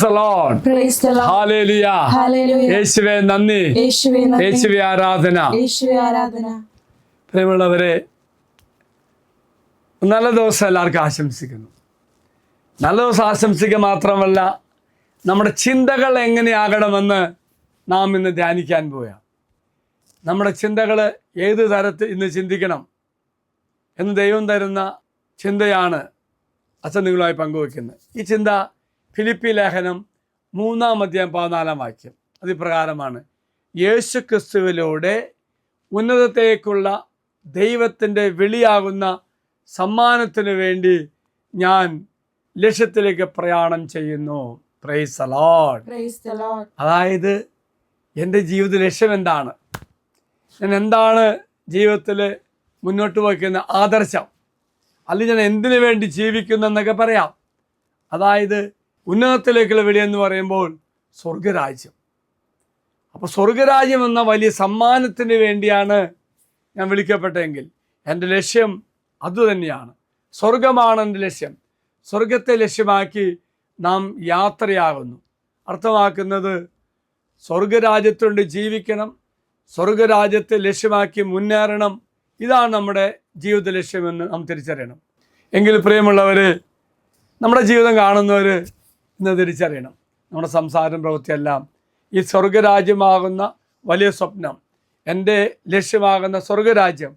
Praise the Lord. Hallelujah. യേശുവേ നന്ദി. യേശുവേ ആരാധന. പ്രിയമുള്ളവരെ, നല്ല ദിവസം എല്ലാവർക്കും ആശംസിക്കുന്നു. നല്ല ദിവസം ആശംസിക്കുക മാത്രമല്ല, നമ്മുടെ ചിന്തകൾ എങ്ങനെയാകണമെന്ന് നാം ഇന്ന് ധ്യാനിക്കാൻ പോവുക. നമ്മുടെ ചിന്തകൾ ഏത് തരത്തിൽ ഇന്ന് ചിന്തിക്കണം എന്ന് ദൈവം തരുന്ന ചിന്തയാണ് അച്ഛൻ നിങ്ങളുമായി പങ്കുവയ്ക്കുന്നത്. ഈ ചിന്ത ഫിലിപ്പി ലേഖനം 3:14 അതിപ്രകാരമാണ്: യേശു ക്രിസ്തുവിലൂടെ ഉന്നതത്തേക്കുള്ള ദൈവത്തിൻ്റെ വിളിയാകുന്ന സമ്മാനത്തിനു വേണ്ടി ഞാൻ ലക്ഷ്യത്തിലേക്ക് പ്രയാണം ചെയ്യുന്നു. Praise the Lord. അതായത് എൻ്റെ ജീവിത ലക്ഷ്യം എന്താണ്, ഞാൻ എന്താണ് ജീവിതത്തിൽ മുന്നോട്ട് വയ്ക്കുന്ന ആദർശം, അല്ലെങ്കിൽ ഞാൻ എന്തിനു വേണ്ടി ജീവിക്കുന്നു എന്നൊക്കെ പറയാം. അതായത് ഉന്നതത്തിലേക്കുള്ള വിളി എന്ന് പറയുമ്പോൾ സ്വർഗരാജ്യം. അപ്പോൾ സ്വർഗരാജ്യം എന്ന വലിയ സമ്മാനത്തിന് വേണ്ടിയാണ് ഞാൻ വിളിക്കപ്പെട്ടെങ്കിൽ എൻ്റെ ലക്ഷ്യം അതുതന്നെയാണ്. സ്വർഗമാണ് എൻ്റെ ലക്ഷ്യം. സ്വർഗത്തെ ലക്ഷ്യമാക്കി നാം യാത്രയാകുന്നു. അർത്ഥമാക്കുന്നത് സ്വർഗരാജ്യത്തുകൊണ്ട് ജീവിക്കണം, സ്വർഗരാജ്യത്തെ ലക്ഷ്യമാക്കി മുന്നേറണം. ഇതാണ് നമ്മുടെ ജീവിത ലക്ഷ്യമെന്ന് നാം തിരിച്ചറിയണം. എങ്കിൽ പ്രിയമുള്ളവർ, നമ്മുടെ ജീവിതം കാണുന്നവർ ഇന്ന് തിരിച്ചറിയണം, നമ്മുടെ സംസാരം പ്രവൃത്തിയെല്ലാം ഈ സ്വർഗരാജ്യമാകുന്ന വലിയ സ്വപ്നം, എൻ്റെ ലക്ഷ്യമാകുന്ന സ്വർഗരാജ്യം,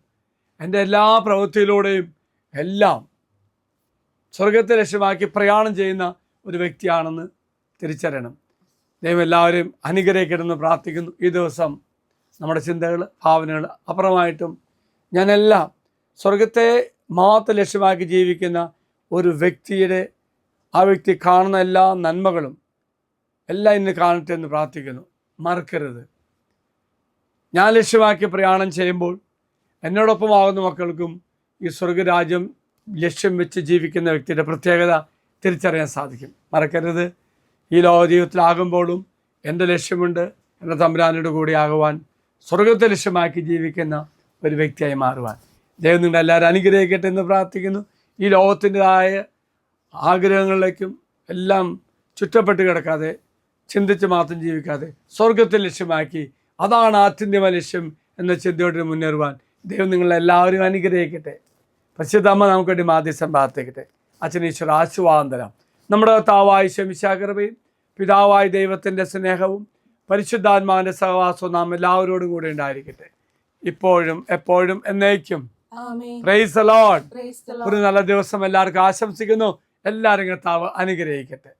എൻ്റെ എല്ലാ പ്രവൃത്തിയിലൂടെയും എല്ലാം സ്വർഗത്തെ ലക്ഷ്യമാക്കി പ്രയാണം ചെയ്യുന്ന ഒരു വ്യക്തിയാണെന്ന് തിരിച്ചറിയണം. ദൈവം എല്ലാവരെയും അനുഗ്രഹിക്കണമെന്ന് പ്രാർത്ഥിക്കുന്നു. ഈ ദിവസം നമ്മുടെ ചിന്തകൾ, ഭാവനകൾ അപ്പുറമായിട്ടും ഞാനെല്ലാം സ്വർഗത്തെ മാത്രം ലക്ഷ്യമാക്കി ജീവിക്കുന്ന ഒരു വ്യക്തിയുടെ, ആ വ്യക്തി കാണുന്ന എല്ലാ നന്മകളും എല്ലാം ഇന്ന് കാണട്ടെ എന്ന് പ്രാർത്ഥിക്കുന്നു. മറക്കരുത്, ഞാൻ ലക്ഷ്യമാക്കി പ്രയാണം ചെയ്യുമ്പോൾ എന്നോടൊപ്പമാകുന്ന മക്കൾക്കും ഈ സ്വർഗരാജ്യം ലക്ഷ്യം വെച്ച് ജീവിക്കുന്ന വ്യക്തിയുടെ പ്രത്യേകത തിരിച്ചറിയാൻ സാധിക്കും. മറക്കരുത്, ഈ ലോക ജീവിതത്തിലാകുമ്പോഴും എൻ്റെ ലക്ഷ്യമുണ്ട്, എൻ്റെ തമ്പുരാനോട് കൂടി ആകുവാൻ, സ്വർഗത്തെ ലക്ഷ്യമാക്കി ജീവിക്കുന്ന ഒരു വ്യക്തിയായി മാറുവാൻ. ദൈവം നിങ്ങളെ എല്ലാവരും അനുഗ്രഹിക്കട്ടെ എന്ന് പ്രാർത്ഥിക്കുന്നു. ഈ ലോകത്തിൻ്റെതായ ആഗ്രഹങ്ങളിലേക്കും എല്ലാം ചുറ്റപ്പെട്ട് കിടക്കാതെ, ചിന്തിച്ച് മാത്രം ജീവിക്കാതെ സ്വർഗത്തെ ലക്ഷ്യമാക്കി അതാണ് ആത്യന്തിക ലക്ഷ്യം എന്ന ചിന്തയോടെ മുന്നേറുവാൻ ദൈവം നിങ്ങളെല്ലാവരും അനുഗ്രഹിക്കട്ടെ. പരിശുദ്ധമ്മ നമുക്ക് വേണ്ടി മാധ്യസ്ഥം പ്രാർത്ഥിക്കട്ടെ. അച്ഛൻ ഈശ്വര ആശീർവാദം തരാം. നമ്മുടെ കർത്താവായ ശമിശാകൃപയും പിതാവായ ദൈവത്തിൻ്റെ സ്നേഹവും പരിശുദ്ധാത്മാവിൻ്റെ സഹവാസവും നാം എല്ലാവരോടും കൂടെ ഉണ്ടായിരിക്കട്ടെ, ഇപ്പോഴും എപ്പോഴും എന്നേക്കും. Praise the Lord. ഒരു നല്ല ദിവസം എല്ലാവർക്കും ആശംസിക്കുന്നു. എല്ലാവരും കർത്താവ് അനുഗ്രഹിക്കട്ടെ.